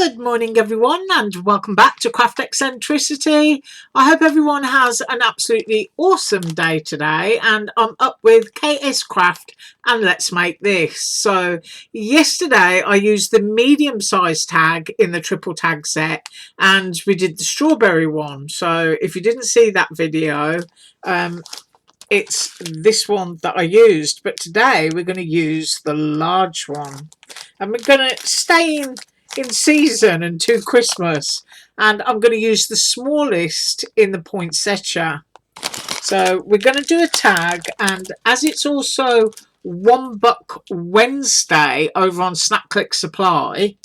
Good morning everyone and welcome back to Craft Eccentricity. I hope everyone has an absolutely awesome day today, and I'm up with KSCRAFT and let's make this. So yesterday I used the medium size tag in the triple tag set and we did the strawberry one. So if you didn't see that video, it's this one that I used, but today we're going to use the large one and we're going to stay in season and to Christmas, and I'm going to use the smallest in the poinsettia. So we're going to do a tag, and as it's also $1 Wednesday over on Snap Click Supply,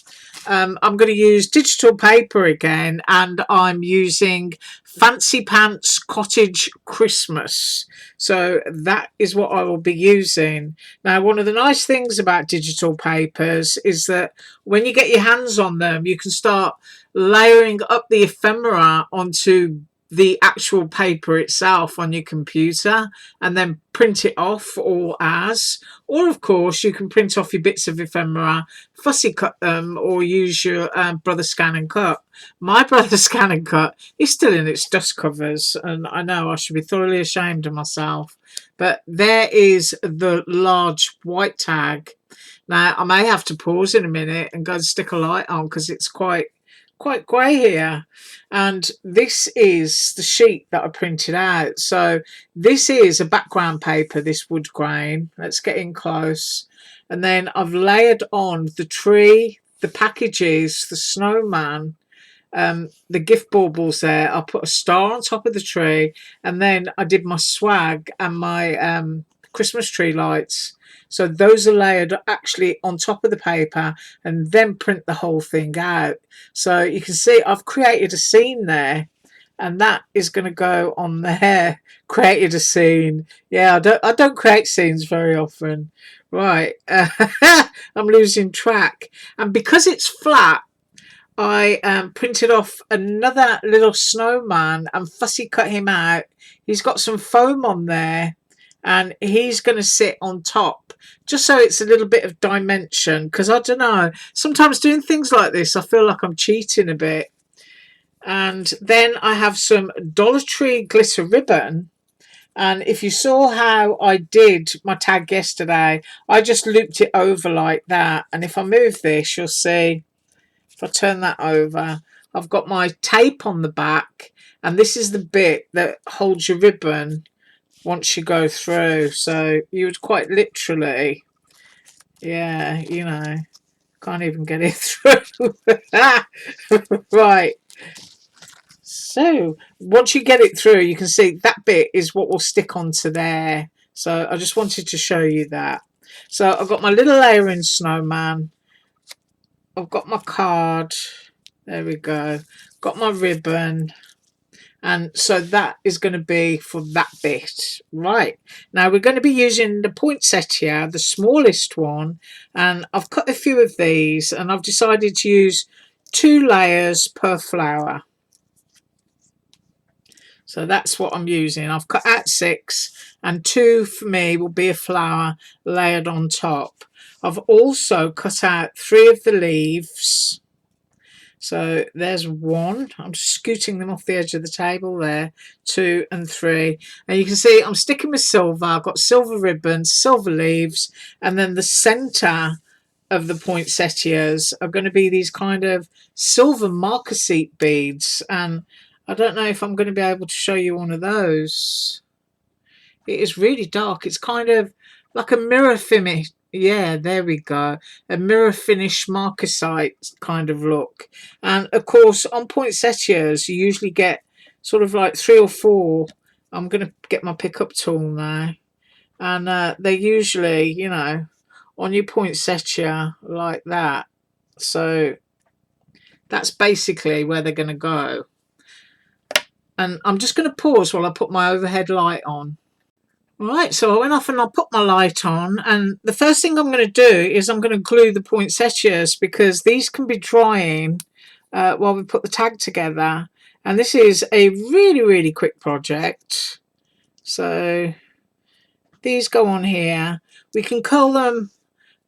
I'm going to use digital paper again, and I'm using Fancy Pants Cottage Christmas. So that is what I will be using. Now, one of the nice things about digital papers is that when you get your hands on them, you can start layering up the ephemera onto the actual paper itself on your computer and then print it off or of course you can print off your bits of ephemera, fussy cut them, or use your Brother Scan and Cut. My Brother Scan and Cut is still in its dust covers, and I know I should be thoroughly ashamed of myself, but there is the large white tag. Now I may have to pause in a minute and go and stick a light on because it's quite grey here, and this is the sheet that I printed out. So this is a background paper, this wood grain. Let's get in close. And then I've layered on the tree, the packages, the snowman, the gift baubles there. I put a star on top of the tree, and then I did my swag and my Christmas tree lights. So those are layered actually on top of the paper, and then print the whole thing out. So you can see I've created a scene there, and that is going to go on there. Created a scene. Yeah, I don't create scenes very often. Right, I'm losing track. And because it's flat, I printed off another little snowman and fussy cut him out. He's got some foam on there, and he's going to sit on top just so it's a little bit of dimension, because I don't know, sometimes doing things like this I feel like I'm cheating a bit. And then I have some Dollar Tree glitter ribbon, and if you saw how I did my tag yesterday, I just looped it over like that. And if I move this, you'll see, if I turn that over, I've got my tape on the back, and this is the bit that holds your ribbon once you go through. So you would quite literally, yeah, you know, can't even get it through. Right, so once you get it through, you can see that bit is what will stick onto there. So I just wanted to show you that. So I've got my little layering snowman, I've got my card, there we go, got my ribbon. And so that is going to be for that bit. Right, now we're going to be using the poinsettia, the smallest one, and I've cut a few of these, and I've decided to use 2 layers per flower. So that's what I'm using. I've cut out 6, and 2 for me will be a flower layered on top. I've also cut out 3 of the leaves. So there's 1. I'm just scooting them off the edge of the table there. 2 and 3. And you can see I'm sticking with silver. I've got silver ribbons, silver leaves, and then the centre of the poinsettias are going to be these kind of silver marker seat beads. And I don't know if I'm going to be able to show you one of those. It is really dark. It's kind of like a mirror finish. Yeah, there we go. A mirror finish marcasite kind of look. And of course, on poinsettias, you usually get sort of like 3 or 4. I'm going to get my pickup tool now. And they're usually, you know, on your poinsettia like that. So that's basically where they're going to go. And I'm just going to pause while I put my overhead light on. Right, so I went off and I put my light on, and the first thing I'm going to do is I'm going to glue the poinsettias, because these can be drying while we put the tag together, and this is a really quick project. So these go on here. We can curl them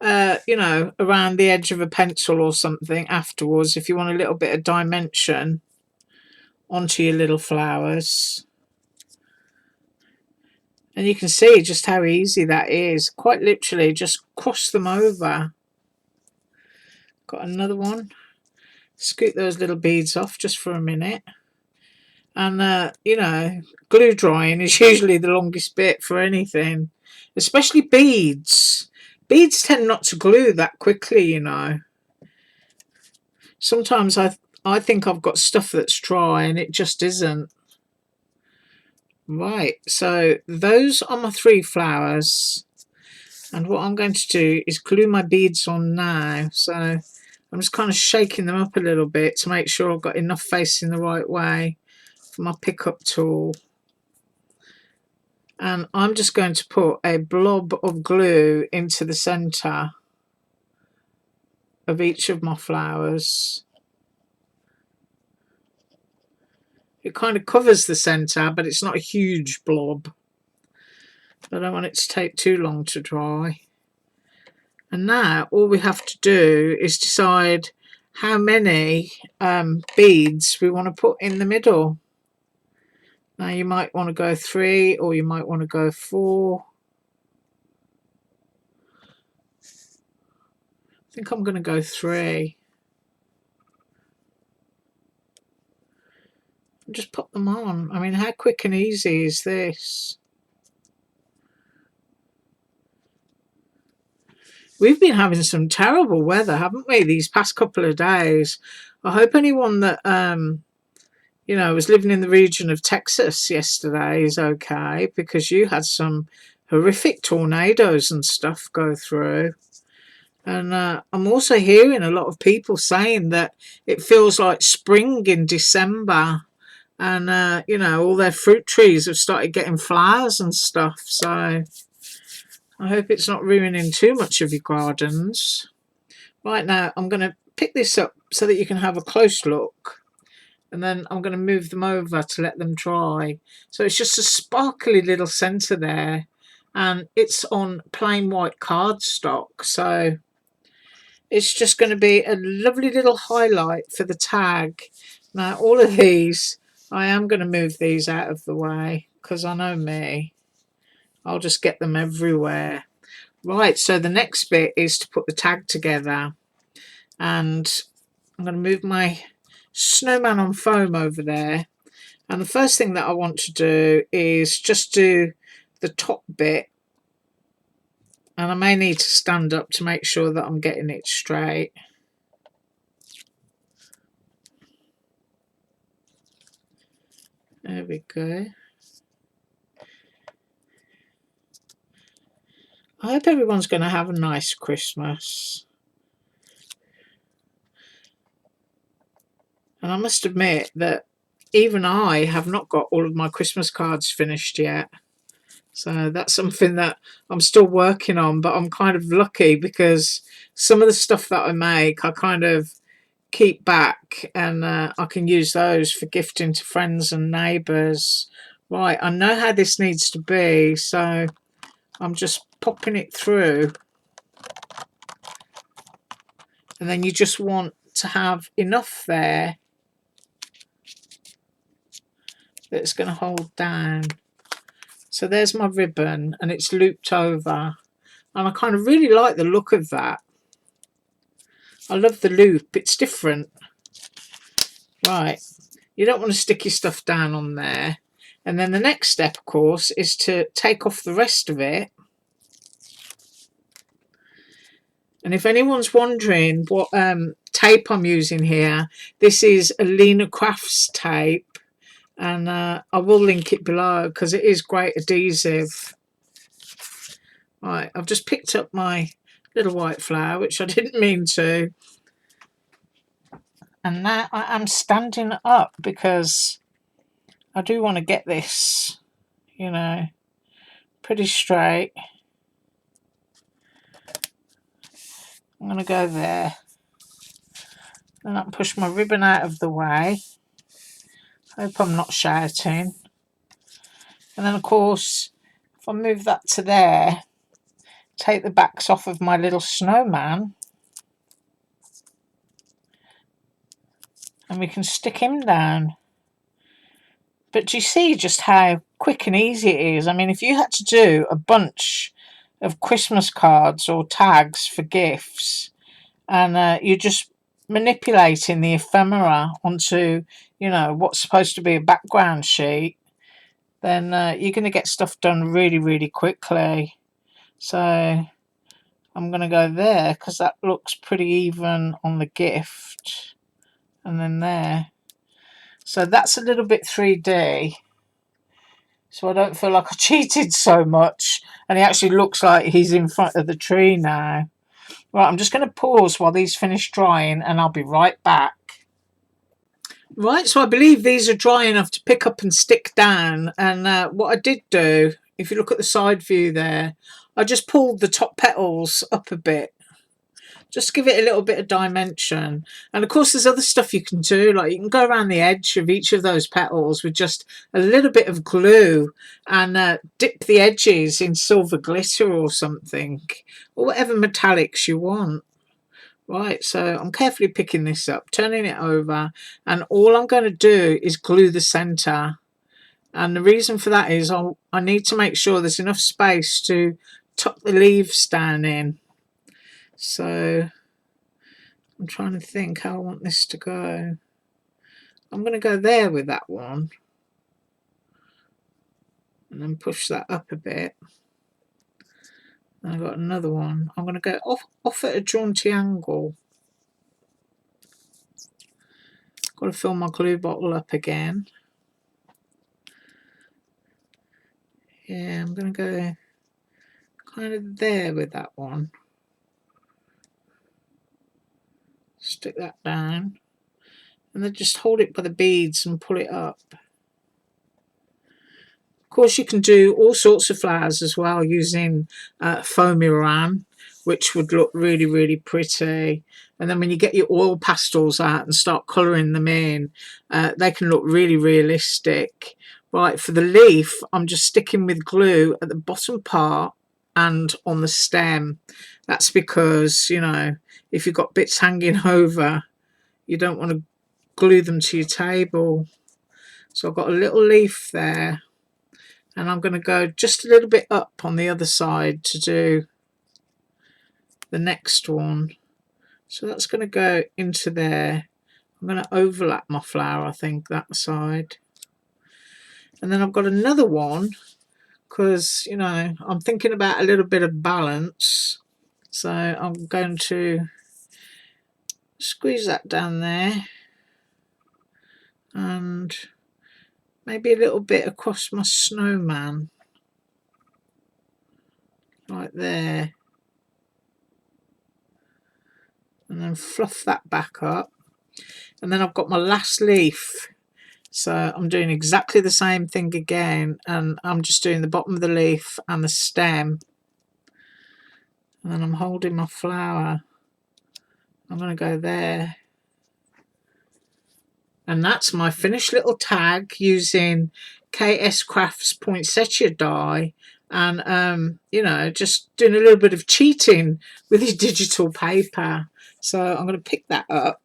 you know, around the edge of a pencil or something afterwards if you want a little bit of dimension onto your little flowers. And you can see just how easy that is. Quite literally, just cross them over. Got another one. Scoot those little beads off just for a minute. And, you know, glue drying is usually the longest bit for anything, especially beads. Beads tend not to glue that quickly, you know. Sometimes I think I've got stuff that's dry and it just isn't. Right, so those are my 3 flowers. And what I'm going to do is glue my beads on now. So I'm just kind of shaking them up a little bit to make sure I've got enough facing the right way for my pickup tool. And I'm just going to put a blob of glue into the centre of each of my flowers. It kind of covers the centre, but it's not a huge blob. I don't want it to take too long to dry. And now all we have to do is decide how many beads we want to put in the middle. Now you might want to go 3 or you might want to go 4. I think I'm going to go 3. Just put them on. I mean, how quick and easy is this? We've been having some terrible weather, haven't we, these past couple of days? I hope anyone that you know, was living in the region of Texas yesterday is okay, because you had some horrific tornadoes and stuff go through. And I'm also hearing a lot of people saying that it feels like spring in December. And, you know, all their fruit trees have started getting flowers and stuff. So I hope it's not ruining too much of your gardens. Right, now I'm going to pick this up so that you can have a close look. And then I'm going to move them over to let them dry. So it's just a sparkly little centre there. And it's on plain white cardstock. So it's just going to be a lovely little highlight for the tag. Now, all of these, I am going to move these out of the way because I know me. I'll just get them everywhere. Right, so the next bit is to put the tag together. And I'm going to move my snowman on foam over there. And the first thing that I want to do is just do the top bit. And I may need to stand up to make sure that I'm getting it straight. There we go. I hope everyone's going to have a nice Christmas. And I must admit that even I have not got all of my Christmas cards finished yet. So that's something that I'm still working on, but I'm kind of lucky because some of the stuff that I make, I kind of keep back, and I can use those for gifting to friends and neighbours. Right, I know how this needs to be, so I'm just popping it through. And then you just want to have enough there that it's going to hold down. So there's my ribbon and it's looped over. And I kind of really like the look of that. I love the loop, it's different. Right, you don't want to stick your stuff down on there. And then the next step, of course, is to take off the rest of it. And if anyone's wondering what tape I'm using here, this is AliExpress tape. And I will link it below because it is great adhesive. Right, I've just picked up my little white flower, which I didn't mean to. And now I am standing up because I do want to get this, you know, pretty straight. I'm going to go there. Then I can push my ribbon out of the way. Hope I'm not shouting. And then, of course, if I move that to there, take the backs off of my little snowman, and we can stick him down. But do you see just how quick and easy it is? I mean, if you had to do a bunch of Christmas cards or tags for gifts, and you're just manipulating the ephemera onto, you know, what's supposed to be a background sheet, then you're going to get stuff done really, really quickly. So I'm going to go there because that looks pretty even on the gift. And then there. So that's a little bit 3D. So I don't feel like I cheated so much. And he actually looks like he's in front of the tree now. Right, I'm just going to pause while these finish drying and I'll be right back. Right, so I believe these are dry enough to pick up and stick down. And what I did do, if you look at the side view there, I just pulled the top petals up a bit. Just give it a little bit of dimension. And of course there's other stuff you can do, like you can go around the edge of each of those petals with just a little bit of glue and dip the edges in silver glitter or something, or whatever metallics you want. Right, so I'm carefully picking this up, turning it over, and all I'm going to do is glue the centre. And the reason for that is I need to make sure there's enough space to tuck the leaves down in. So I'm trying to think how I want this to go. I'm going to go there with that one and then push that up a bit. And I've got another one. I'm going to go off at a jaunty angle. Got to fill my glue bottle up again. Yeah, I'm going to go kind of there with that one. Stick that down. And then just hold it by the beads and pull it up. Of course, you can do all sorts of flowers as well using foamy Moran, which would look really, really pretty. And then when you get your oil pastels out and start colouring them in, they can look really realistic. Right, for the leaf, I'm just sticking with glue at the bottom part and on the stem. That's because, you know, if you've got bits hanging over, you don't want to glue them to your table. So I've got a little leaf there. And I'm going to go just a little bit up on the other side to do the next one. So that's going to go into there. I'm going to overlap my flower, I think, that side. And then I've got another one because, you know, I'm thinking about a little bit of balance. So I'm going to squeeze that down there. And maybe a little bit across my snowman. Like there. And then fluff that back up. And then I've got my last leaf. So I'm doing exactly the same thing again. And I'm just doing the bottom of the leaf and the stem. And then I'm holding my flower. I'm going to go there. And that's my finished little tag using KSCRAFT's poinsettia die. And, you know, just doing a little bit of cheating with his digital paper. So I'm going to pick that up.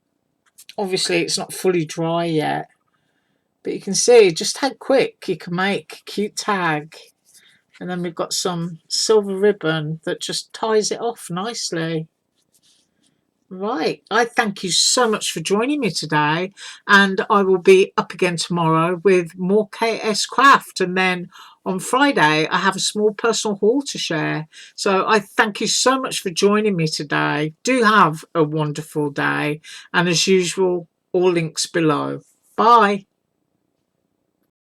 Obviously, it's not fully dry yet. But you can see just how quick you can make a cute tag. And then we've got some silver ribbon that just ties it off nicely. Right, I thank you so much for joining me today, and I will be up again tomorrow with more KSCRAFT, and then on Friday I have a small personal haul to share. So I thank you so much for joining me today. Do have a wonderful day, and as usual, all links below. Bye.